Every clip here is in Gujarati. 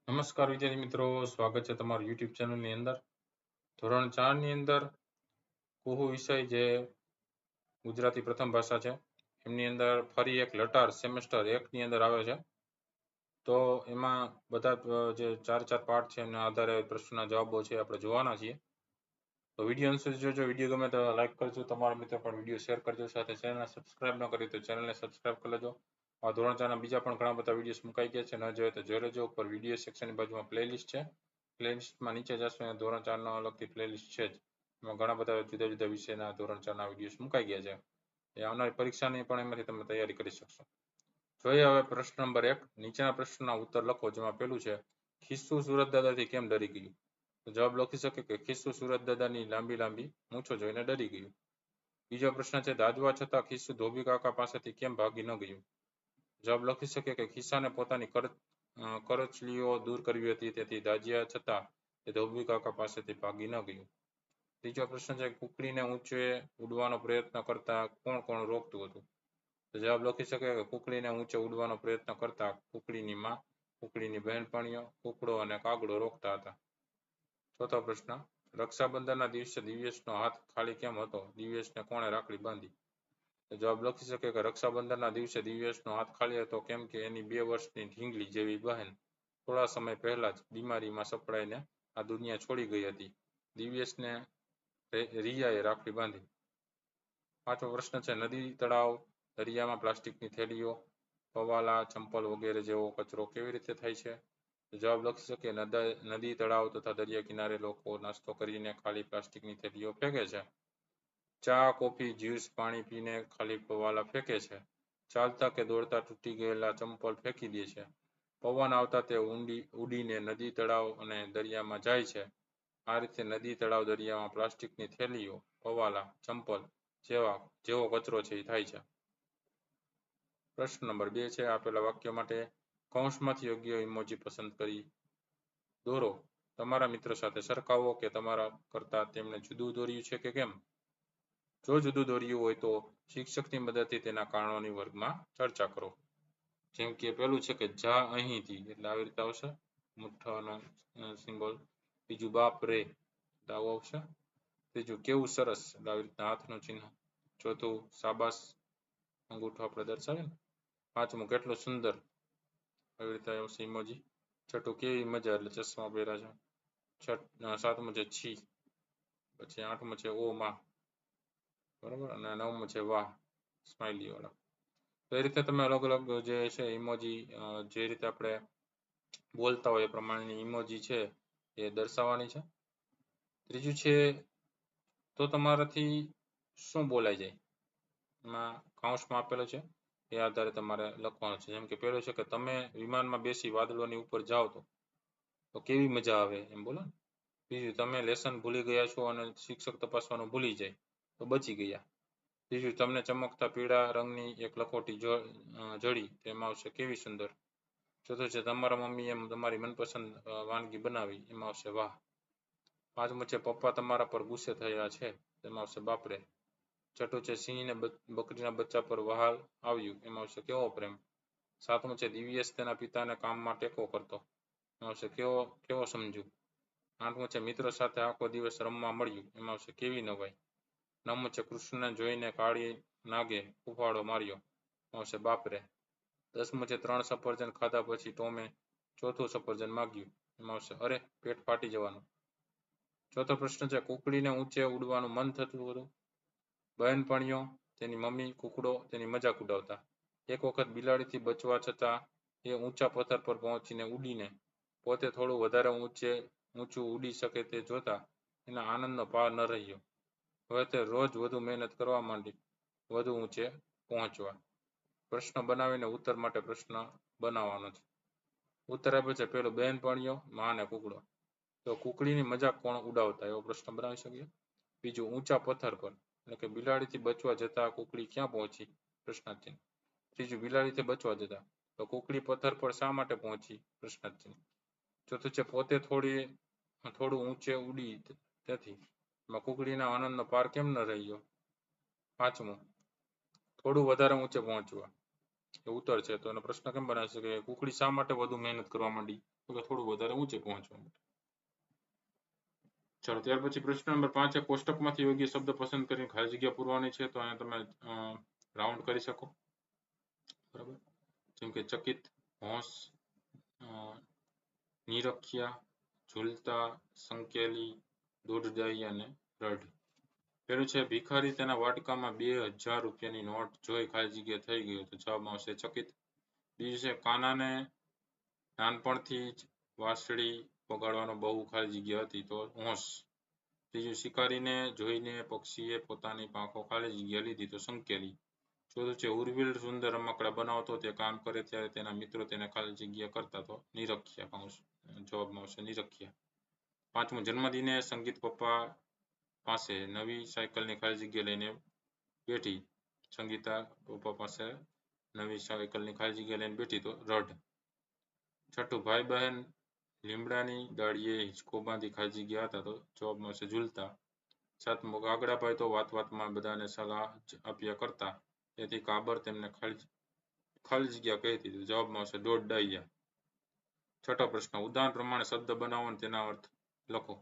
નમસ્કાર વિદ્યાર્થી મિત્રો, સ્વાગત છે તમારું YouTube ચેનલની અંદર. ધોરણ 4 ની અંદર કુહુ વિષય જે ગુજરાતી પ્રથમ ભાષા છે એમની અંદર ફરી એક લટાર સેમેસ્ટર 1 ની અંદર આવે છે. તો એમાં બધા જે ચાર પાર્ટ છે એના આધારે પ્રશ્નના જવાબો છે આપણે જોવાના છીએ. તો વિડીયો અંત સુધી જોજો. વિડીયો ગમે તો લાઈક કરજો, તમારા મિત્રો પણ વિડીયો શેર કરજો, સાથે ચેનલને સબસ્ક્રાઇબ ન કરી તો ચેનલને સબસ્ક્રાઇબ કરી લેજો. આ ધોરણ 4 ના બીજા પણ ઘણા બધા વિડીયોસ મુકાઈ ગયા છે, ન જોઈએ તો જોઈ લેજો. ઉપર વિડીયો સેક્શનની બાજુમાં પ્લેલિસ્ટ છે, પ્લેલિસ્ટમાં નીચે જશો અને ધોરણ 4 નો અલગથી પ્લેલિસ્ટ છે જ, એમાં ઘણા બધા જુદા જુદા વિષયના ધોરણ 4 ના વિડીયોસ મુકાઈ ગયા છે. એ આવનારી પરીક્ષાની પણ એમાંથી તમે તૈયારી કરી શકશો. જોઈએ હવે પ્રશ્ન નંબર 1. નીચેના પ્રશ્નના ઉત્તર લખો. જેમાં પેલું છે, ખિસ્સુ સુરત દાદાથી કેમ ડરી ગયું? તો જવાબ લખી શકે કે ખિસ્સુ સુરત દાદાની લાંબી લાંબી મૂછો જોઈને ડરી ગયું. બીજો પ્રશ્ન છે, દાજવા છતાં ખિસ્સુ ધોબી કાકા પાસેથી કેમ ભાગી ન ગયું? જવાબ લખી શકે કે ખિસ્સાને પોતાની કરચલીઓ દૂર કરવી હતી, તેથી દાજ્યા છતાં તે ધોબી કાકા પાસેથી ભાગી ન ગયું. ત્રીજો પ્રશ્ન છે, કુકડીને ઊંચે ઉડવાનો પ્રયત્ન કરતા કોણ કોણ રોકતું હતું? તો જવાબ લખી શકે કે કુકડીને ઊંચે ઉડવાનો પ્રયત્ન કરતા કુકડીની માં, કુકડીની બહેનપણીઓ, કુકડો અને કાગડો રોકતા હતા. ચોથો પ્રશ્ન, રક્ષાબંધનના દિવસે દિવ્યેશનો હાથ ખાલી કેમ હતો? દિવ્યેશને કોણે રાખડી બાંધી? તો જવાબ લખી શકે કે રક્ષાબંધનના દિવસે દિવ્યેશનો હાથ ખાલી હતો કેમ કે એની 2 વર્ષની ઢીંગલી જેવી બહેન થોડા સમય પહેલા જ બીમારીમાં સપડાઈને આ દુનિયા છોડી ગઈ હતી. દિવ્યેશને રિયાએ રાખડી બાંધી. પાંચમો પ્રશ્ન છે, નદી, તળાવ, દરિયામાં પ્લાસ્ટિકની થેલીઓ, પવાલા, ચંપલ વગેરે જેવો કચરો કેવી રીતે થાય છે? જવાબ લખી શકે નદી, તળાવ તથા દરિયા કિનારે લોકો નાસ્તો કરીને ખાલી પ્લાસ્ટિકની થેલીઓ ફેંકે છે. ચા, કોફી, જ્યુસ, પાણી પીને ખાલી પવાલા ફેંકે છે. ચાલતા કે દોડતા તૂટી ગયેલા ચંપલ ફેંકી દે છે. પવન આવતા તે ઉડીને નદી, તળાવ અને દરિયામાં જાય છે. આ રીતે નદી, તળાવ, દરિયામાં પ્લાસ્ટિકની થેલીઓ, પવાલા, ચંપલ જેવો કચરો છે એ થાય છે. પ્રશ્ન નંબર 2 છે, આપેલા વાક્ય માટે કૌંસમાંથી યોગ્ય ઇમોજી પસંદ કરી દોરો. તમારા મિત્ર સાથે સરખાવો કે તમારા કરતા તેમણે જુદું દોર્યું છે કે કેમ? જો જુદું દોર્યું હોય તો શિક્ષકની મદદથી તેના કારણોની વર્ગમાં ચર્ચા કરો. જેમ કે પેલું છે કે જા અહીંથી, એટલે આવી રીતે આવશે મુઠ્ઠાનો સિમ્બોલ. બીજું બાપ રે, એટલે આવું આવશે. ત્રીજું કેવું સરસ, એટલે આવી રીતના હાથનું ચિહ્ન. ચોથું શાબાશ, અંગૂઠો આપણે દર્શાવે ને. પાંચમું કેટલું સુંદર, આવી રીતે આવશે ઇમોજી. છઠ્ઠું કેવી મજા, એટલે ચશ્મા પહેર્યા છે. સાતમું છે છી. પછી આઠમું છે ઓ માં, બરાબર. અને નવમું છે વાહ, સ્માઇલી વાળા. તો એ રીતે તમે અલગ અલગ જે છે ઇમોજી જે રીતે આપણે બોલતા હોય એ પ્રમાણેની ઇમોજી છે એ દર્શાવવાની છે. ત્રીજું છે, તો તમારાથી શું બોલાઈ જાય, એમાં કૌંસમાં આપેલો છે એ આધારે તમારે લખવાનું છે. જેમ કે પેલું છે કે તમે વિમાનમાં બેસી વાદળોની ઉપર જાઓ તો કેવી મજા આવે, એમ બોલો. બીજું, તમે લેસન ભૂલી ગયા છો અને શિક્ષક તપાસવાનું ભૂલી જાય તો બચી ગયા. ત્રીજું, તમને ચમકતા પીળા રંગની એક લખોટી જડી, તેમાં આવશે કેવી સુંદર. ચોથું છે, તમારા મમ્મીએ તમારી મનપસંદ વાનગી બનાવી, એમાં આવશે વાહ. પાંચમું છે, પપ્પા તમારા પર ગુસ્સે થયા છે, તેમાં આવશે બાપરે. છઠ્ઠું છે, સિંહને બકરીના બચ્ચા પર વહાલ આવ્યું, એમાં આવશે કેવો પ્રેમ. સાતમું છે, દિવ્યેશ તેના પિતાને કામમાં ટેકો કરતો, એમાં આવશે કેવો સમજુ. આઠમું છે, મિત્રો સાથે આખો દિવસ રમવા મળ્યું, એમાં આવશે કેવી નવાઈ. નવમું છે, કૃષ્ણને જોઈને કાળી નાગે ઉફાળો માર્યો, આવશે બાપરે. દસમું છે, 3 સફરજન ખાધા પછી ટોમે ચોથું સફરજન માગ્યું, એમાં આવશે અરે પેટ ફાટી જવાનું. ચોથો પ્રશ્ન છે, કુકડીને ઊંચે ઉડવાનું મન થતું હતું. બહેનપણીઓ, તેની મમ્મી, કુકડો તેની મજાક ઉડાવતા. એક વખત બિલાડીથી બચવા છતાં એ ઊંચા પથ્થર પર પહોંચીને ઉડીને પોતે થોડું વધારે ઊંચું ઉડી શકે તે જોતા એના આનંદનો પાર ન રહ્યો. હવે તે રોજ વધુ મહેનત કરવા માંડી, વધુ ઊંચે પહોંચવા. પ્રશ્ન બનાવીને ઉત્તર માટે પ્રશ્ન બનાવવાનો છે. ઉત્તર આપ્યો છે, પેલું બહેનપણીઓ, માં અને કુકડો. તો કુકડીની મજાક કોણ ઉડાવતા, એવો પ્રશ્ન બનાવી શકીએ. બીજું, ઊંચા પથ્થર પર, એટલે કે બિલાડીથી બચવા જતા કુકડી ક્યાં પહોંચી, પ્રશ્નાર્થ. ત્રીજું, બિલાડીથી બચવા જતા તો કુકડી પથ્થર પર શા માટે પહોંચી, પ્રશ્નાર્થ. ચોથું છે, પોતે થોડું ઊંચે ઉડી તેથી કુકડીના આનંદનો પાર કેમ ન રહ્યો. પાંચમું, થોડું વધારે ઊંચે પહોંચવા, એ ઉત્તર છે. તો એનો પ્રશ્ન કેમ બનાવી છે કે કુકડી શા માટે વધુ મહેનત કરવા માંડી? તો કે થોડું વધારે ઊંચે પહોંચવા માટે. ચાલો ત્યાર પછી પ્રશ્ન નંબર 5 છે કોષ્ટકમાંથી યોગ્ય શબ્દ પસંદ કરીને ખાલી જગ્યા પૂરવાની છે. તો અહીંયા તમે રાઉન્ડ કરી શકો. બરાબર, જેમ કે ચકિત, હોંશ, નિરખ્યા, ઝૂલતા, સંકેલી, દોઢદાઈ અને રઢ. પેલું છે ભિખારી તેના વાટકામાં 2000 રૂપિયાની નોટ જોઈ ખાલી જગ્યા થઈ ગઈ. તો જવાબમાં આવશે ચકિત. બીજું છે કાનાને નાનપણથી જ વાંસળી વગાડવાનો બહુ ખાલી જગ્યા હતી. તો હોંશ. ત્રીજું શિકારીને જોઈને પક્ષીએ પોતાની પાંખો ખાલી જગ્યા લીધી. તો સંકેલી. ચોથું છે ઉર્વિલ સુંદર રમકડા બનાવતો તે કામ કરે ત્યારે તેના મિત્રો તેને ખાલી જગ્યા કરતા. તો નિરખ્યા કૌંસ. જવાબમાં આવશે નિરખ્યા. પાંચમું જન્મદિને સંગીત પપ્પા પાસે નવી સાયકલની ખાલી જગ્યા લઈને બેઠી. સંગીતા પપ્પા પાસે નવી સાયકલની ખાલી જગ્યા લઈને બેઠી. તો રઢ. છઠ્ઠું ભાઈ બહેન લીમડાની ડાળીએ હિંચકો બાંધી ખાલી જગ્યા હતા. તો જવાબમાં આવશે ઝૂલતા. સાતમું કાગડાભાઈ તો વાત વાતમાં બધાને સલાહ આપ્યા કરતા તેથી કાબર તેમને ખાલી જગ્યા કહેતી. તો જવાબમાં આવશે દોઢદાઈયા. છઠ્ઠો પ્રશ્ન ઉદાહરણ પ્રમાણે શબ્દ બનાવો અને તેના અર્થ લખો.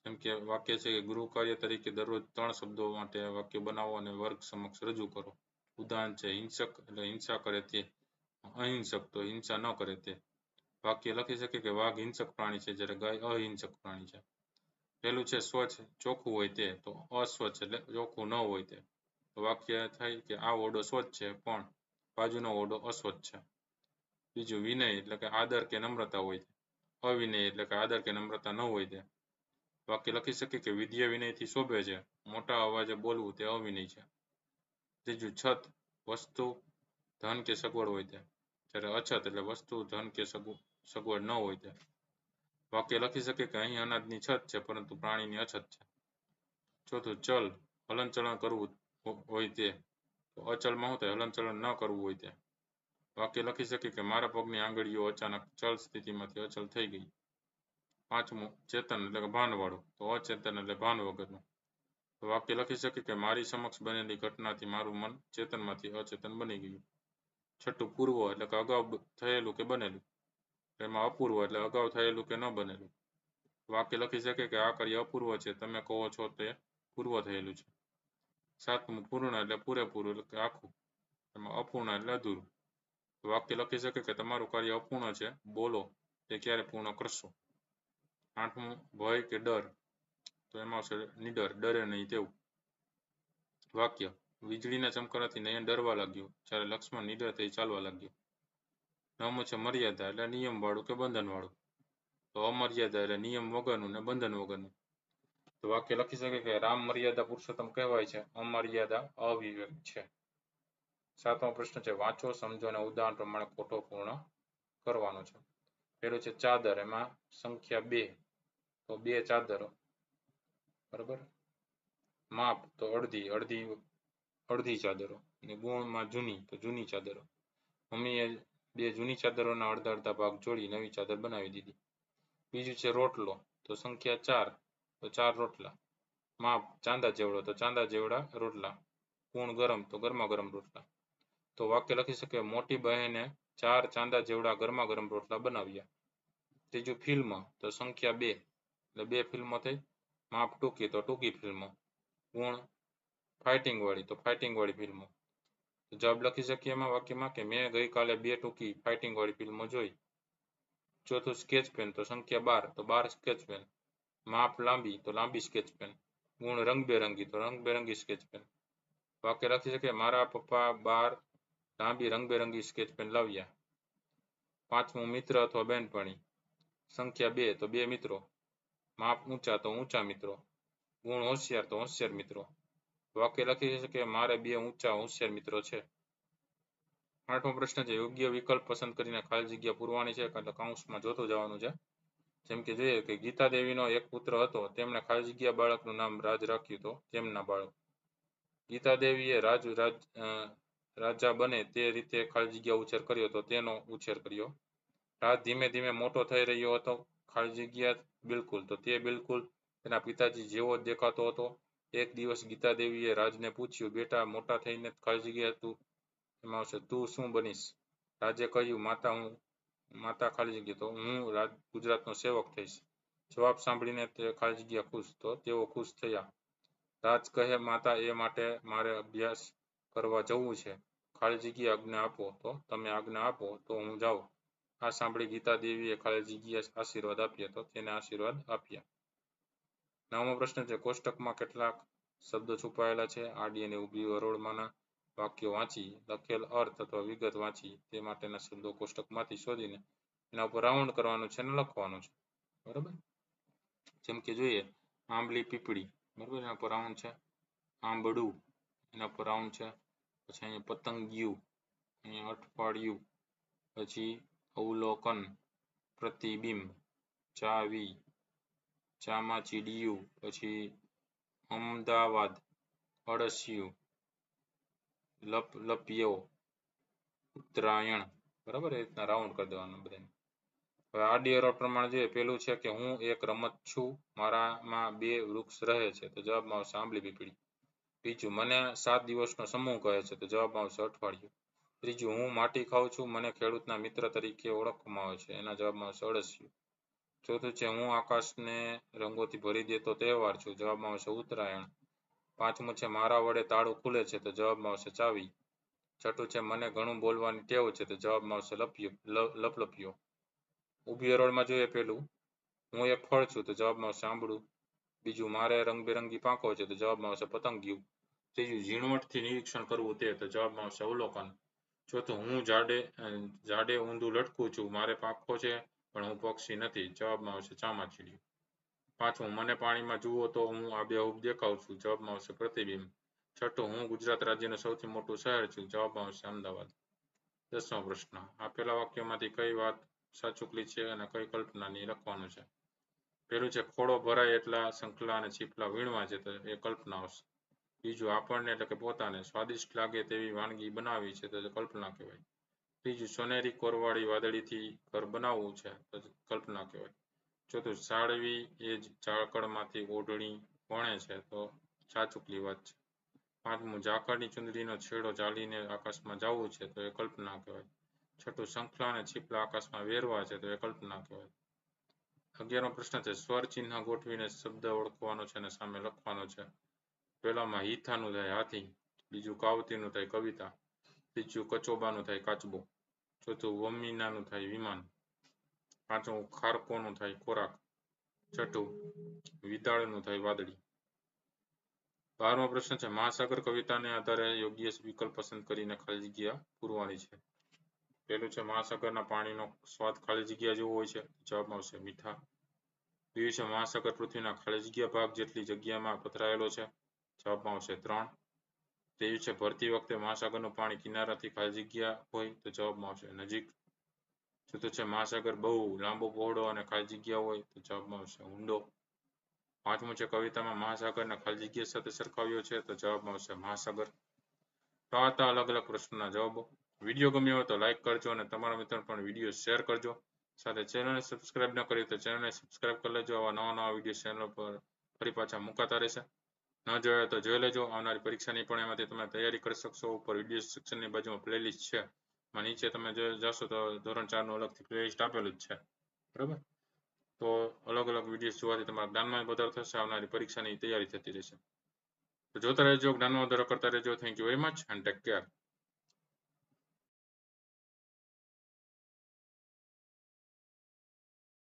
જેમ કે વાક્ય છે કે ગૃહ કાર્ય તરીકે દરરોજ 3 શબ્દો માટે વાક્ય બનાવો અને વર્ગ સમક્ષ રજૂ કરો. ઉદાહરણ છે હિંસક એટલે હિંસા કરે તે, અહિંસક તો હિંસા ન કરે તે. વાક્ય લખી શકે કે વાઘ હિંસક પ્રાણી છે જ્યારે ગાય અહિંસક પ્રાણી છે. પહેલું છે સ્વચ્છ ચોખ્ખું હોય તે, તો અસ્વચ્છ એટલે ચોખ્ખું ન હોય તે. વાક્ય થાય કે આ ઓરડો સ્વચ્છ છે પણ બાજુનો ઓરડો અસ્વચ્છ છે. બીજું વિનય એટલે કે આદર કે નમ્રતા હોય તે, અવિનય એટલે કે આદર કે નમ્રતા ન હોય તે. વાક્ય લખી શકે કે વિદ્યા વિનયથી શોભે છે, મોટા અવાજે બોલવું તે અવિનય છે. ત્રીજું છત વસ્તુ ધન કે સગવડ હોય તે, જ્યારે અછત એટલે વસ્તુ ધન કે સગવડ ન હોય તે. વાક્ય લખી શકે કે અહીં અનાજની છત છે પરંતુ પ્રાણીની અછત છે. ચોથું ચલ હલનચલન કરવું હોય તે, તો અચલમાં શું થાય હલનચલન ન કરવું હોય તે. વાક્ય લખી શકે કે મારા પગની આંગળીઓ અચાનક ચલ સ્થિતિમાંથી અચલ થઈ ગઈ. પાંચમું ચેતન એટલે કે ભાનવાળું, તો અચેતન એટલે ભાન વગરનું. વાક્ય લખી શકે કે મારી સમક્ષ બનેલી ઘટનાથી મારું મન ચેતનમાંથી અચેતન બની ગયું. છઠ્ઠું પૂર્વ એટલે કે અગાઉ થયેલું કે બનેલું. એમાં અપૂર્વ એટલે અગાઉ થયેલું કે ન બનેલું. વાક્ય લખી શકે કે આ કાર્ય અપૂર્વ છે, તમે કહો છો તે પૂર્વ થયેલું છે. સાતમું પૂર્ણ એટલે પૂરેપૂરું એટલે કે આખું, એમાં અપૂર્ણ એટલે અધૂરું. વાક્ય લખી શકે કે તમારું કાર્ય અપૂર્ણ છે, બોલો તે ક્યારે પૂર્ણ કરશો. આઠમું ભય કે ડર, તો એમાં આવશે નિડર, ડરે નહીં તેવું. વાક્ય વીજળીના ચમકારાથી નયન ડરવા લાગ્યું જ્યારે લક્ષ્મણ નિડર થઈ ચાલવા લાગ્યો. નવમું છે મર્યાદા એટલે નિયમ વાળું કે બંધન વાળું, તો અમર્યાદા એટલે નિયમ વગરનું ને બંધન વગરનું. તો વાક્ય લખી શકે કે રામ મર્યાદા પુરુષોત્તમ કહેવાય છે, અમર્યાદા અવિવેક છે. સાતમો પ્રશ્ન છે વાંચો, સમજો અને ઉદાહરણ પ્રમાણે ખોટો પૂર્ણ કરવાનો છે. પેલું છે ચાદર, એમાં સંખ્યા 2, તો 2 ચાદરો. બરાબર, માપ તો અડધી ચાદરો, અને ગુણમાં જૂની તો જૂની ચાદરો. મમ્મીએ 2 જૂની ચાદરોના અડધા ભાગ જોડી નવી ચાદર બનાવી દીધી. બીજું છે રોટલો, તો સંખ્યા 4, તો 4 રોટલા. માપ ચાંદા જેવડો, તો ચાંદા જેવડા રોટલા. ગુણ ગરમ, તો ગરમા ગરમ રોટલા. તો વાક્ય લખી શકે મોટી બહેને 4 ચાંદા જેવડા ગરમા ગરમ રોટલા બનાવ્યા. ત્રીજું ફિલ્મ, તો સંખ્યા 2, એટલે 2 ફિલ્મો થઈ. માપ ટૂંકી, તો ટૂંકી ફિલ્મો. ગુણ ફાઇટિંગ વાળી, તો ફાઇટિંગ વાળી ફિલ્મો. જવાબ લખી શકીએ એમાં વાક્યમાં કે મેં ગઈકાલે 2 ટૂંકી ફાઇટિંગ વાળી ફિલ્મો જોઈ. ચોથું સ્કેચ પેન, તો સંખ્યા 12, તો 12 સ્કેચ પેન. માપ લાંબી, તો લાંબી સ્કેચ પેન. ગુણ રંગબેરંગી, તો રંગબેરંગી સ્કેચ પેન. વાક્ય લખી શકે મારા પપ્પા 12 લાંબી રંગબેરંગી સ્કેચ પેન લાવ્યા. પાંચમું મિત્ર અથવા બહેનપણી, સંખ્યા 2, તો 2 મિત્રો. માપ ઊંચા, તો ઊંચા મિત્રો. ગુણ હોશિયાર, તો હોશિયાર મિત્રો. વાક્ય લખી શકે મારે 2 ઊંચા હોશિયાર મિત્રો છે. આઠમો પ્રશ્ન છે યોગ્ય વિકલ્પ પસંદ કરીને ખાલી જગ્યા પૂરવાની છે, એટલે કૌંસમાં જોતું જવાનું છે. જેમ કે જોઈએ કે ગીતા દેવીનો એક પુત્ર હતો, તેમણે ખાલી જગ્યા બાળકનું નામ રાજ રાખ્યું, તો તેમના બાળક. ગીતા દેવીએ રાજા બને તે રીતે ખાલી જગ્યા ઉછેર કર્યો, તો તેનો ઉછેર કર્યો. રાજ ધીમે ધીમે મોટો થઈ રહ્યો હતો, ખાલી જગ્યા બિલકુલ, તો તે બિલકુલ તેના પિતાજી જેવો જ દેખાતો હતો. એક દિવસ ગીતા દેવીએ રાજને પૂછ્યું બેટા મોટા થઈને ખાલી જગ્યા તું એમાં આવશે તું શું બનીશ? રાજે કહ્યું માતા ખાલી જગ્યા તો હું ગુજરાતનો સેવક થઈશ. જવાબ સાંભળીને તે ખાલી જગ્યા ખુશ, તો તેઓ ખુશ થયા. રાજ કહે માતા એ માટે મારે અભ્યાસ કરવા જવું છે. ખાલી જગ્યા આજ્ઞા આપો, તો તમે આજ્ઞા આપો તો હું જાઉં. આ સાંભળી ગીતા દેવીએ ખાલી જગ્યા આશીર્વાદ આપ્યા, તો તેને આશીર્વાદ આપ્યા. 9મો પ્રશ્ન છે કોષ્ટકમાં કેટલાક શબ્દો છુપાયેલા છે? આડી અને ઊભી હરોળમાંના વાક્યો વાંચી લખેલ અર્થ અથવા વિગત વાંચી તે માટેના શબ્દો કોષ્ટકમાંથી શોધીને એના ઉપર રાઉન્ડ કરવાનું છે અને લખવાનું છે. બરાબર, જેમ કે જોઈએ આંબલી પીપળી, બરાબર, એના પર રાઉન્ડ છે. આંબળું, એના પર રાઉન્ડ છે. પછી અહીંયા પતંગિયું, અહીંયા અઠવાડિયું, પછી અવલોકન, પ્રતિબિંબ, ચાવી, ચામાચીડિયું, પછી અમદાવાદ, અળસિયું, લપલપિયો, ઉત્તરાયણ. બરાબર, એ રીતના રાઉન્ડ કરી દેવાનું બધાને. હવે આડી હરોળ પ્રમાણે જોઈએ, પેલું છે કે હું એક રમત છું, મારામાં 2 વૃક્ષ રહે છે, તો જવાબમાં આવશે આંબલી પીપળી. બીજું મને 7 દિવસનો સમૂહ કહે છે, તો જવાબમાં આવશે અઠવાડિયું. ત્રીજું હું માટી ખાઉં છું, મને ખેડૂતના મિત્ર તરીકે ઓળખવામાં આવે છે, એના જવાબમાં આવશે અળસિયું. ચોથું છે હું આકાશને રંગોથી ભરી દેતો તહેવાર છું, જવાબમાં આવશે ઉત્તરાયણ. પાંચમું છે મારા વડે તાળું ખુલે છે, તો જવાબમાં આવશે ચાવી. છઠ્ઠું છે મને ઘણું બોલવાની ટેવ છે, તો જવાબમાં આવશે લપલપિયો. ઊભી હરોળમાં જોઈએ પેલું હું એક ફળ છું, તો જવાબમાં આવશે આંબળું. બીજું મારે રંગબેરંગી પાંખો છે, તો જવાબમાં આવશે પતંગિયું. ત્રીજું ઝીણવટથી નિરીક્ષણ કરવું તે, તો જવાબમાં આવશે અવલોકન. ચોથું હું ઝાડે ઊંધું લટકું છું, મારે પાંખો છે પણ હું પક્ષી નથી, જવાબમાં આવશે ચામાચીડિયું. પાંચમું મને પાણીમાં જુઓ તો હું આબેહૂબ દેખાઉં છું, જવાબમાં આવશે પ્રતિબિંબ. છઠ્ઠું હું ગુજરાત રાજ્યનું સૌથી મોટું શહેર છું, જવાબમાં આવશે અમદાવાદ. 10મો પ્રશ્ન આપેલા વાક્યમાંથી કઈ વાત સાચુકલી છે અને કઈ કલ્પનાની લખવાનું છે? પેલું છે ખોડો ભરાય એટલા સંખલા અને છીપલા વીણવા છે, તો એ કલ્પના આવશે. બીજું આપણને એટલે કે પોતાને સ્વાદિષ્ટ લાગે તેવી વાનગી બનાવી છે, તો કલ્પના કહેવાય. ત્રીજું સોનેરી કોરવાળી વાદળીથી ઘર બનાવવું છે, તો કલ્પના કહેવાય. ચોથું સાળવી એ જ ઝાકળમાંથી ઓઢણી વણે છે, તો સાચુકલી વાત છે. પાંચમું ઝાકળની ચુંદડીનો છેડો ચાલીને આકાશમાં જવું છે, તો એ કલ્પના કહેવાય. છઠ્ઠું શંખલા અને છીપલા આકાશમાં વેરવા છે, તો એ કલ્પના કહેવાય. 11મો પ્રશ્ન છે સ્વર ચિહ્ન ગોઠવીને શબ્દ ઓળખવાનો છે અને સામે લખવાનો છે. પહેલામાં હિથાનું થાય હાથી, બીજું કાવતીનું થાય કવિતા, ત્રીજું કચોબાનું થાય કાચબો, ચોથું વમીનાનું થાય વિમાન, પાંચમું ખારકોનું થાય ખોરાક, છઠ્ઠું વિદાળનું થાય વાદળી. 12મો પ્રશ્ન છે મહાસાગર કવિતાને આધારે યોગ્ય વિકલ્પ પસંદ કરીને ખાલી જગ્યા પૂરવાની છે. પહેલું છે મહાસાગરના પાણીનો સ્વાદ ખાલી જગ્યા જેવો હોય છે, જવાબમાં આવશે મીઠા. બીજું છે મહાસાગર પૃથ્વીના ખાલી જગ્યા ભાગ જેટલી જગ્યામાં પથરાયેલો છે, જવાબમાં આવશે 3. ત્રીજું છે ભરતી વખતે મહાસાગરનું પાણી કિનારાથી ખાલી જગ્યા હોય, તો જવાબમાં આવશે નજીક. ચોથું છે મહાસાગર બહુ લાંબો પહોળો અને ખાલી જગ્યા હોય, તો જવાબમાં આવશે ઊંડો. પાંચમું છે કવિતામાં મહાસાગરને ખાલી જગ્યા સાથે સરખાવ્યો છે, તો જવાબમાં આવશે મહાસાગર. તો આ હતા અલગ અલગ પ્રશ્નોના જવાબો. વિડીયો ગમ્યો હોય તો લાઈક કરજો અને તમારા મિત્રોને પણ વિડીયો શેર કરજો. સાથે ચેનલને સબસ્ક્રાઇબ ન કરી તો ચેનલને સબસ્ક્રાઇબ કરી લેજો. આવા નવા વિડીયો ચેનલ પર ફરી પાછા મુકાતા રહેશે. ન જોયા તો જોઈ લેજો. આવનારી પરીક્ષાની પણ એમાંથી તમે તૈયારી કરી શકશો. ઉપર વિડીયો સેક્શનની બાજુમાં પ્લેલિસ્ટ છે, નીચે તમે જશો તો ધોરણ 4 નું અલગથી પ્લેલિસ્ટ આપેલું જ છે. બરાબર, તો અલગ અલગ વિડીયો જોવાથી તમારા જ્ઞાનમાં વધારો થશે. આવનારી પરીક્ષાની તૈયારી થતી રહેશે. તો જોતા રહેજો, જ્ઞાનમાં વધારો કરતા રહેજો. Thank you very much and take care.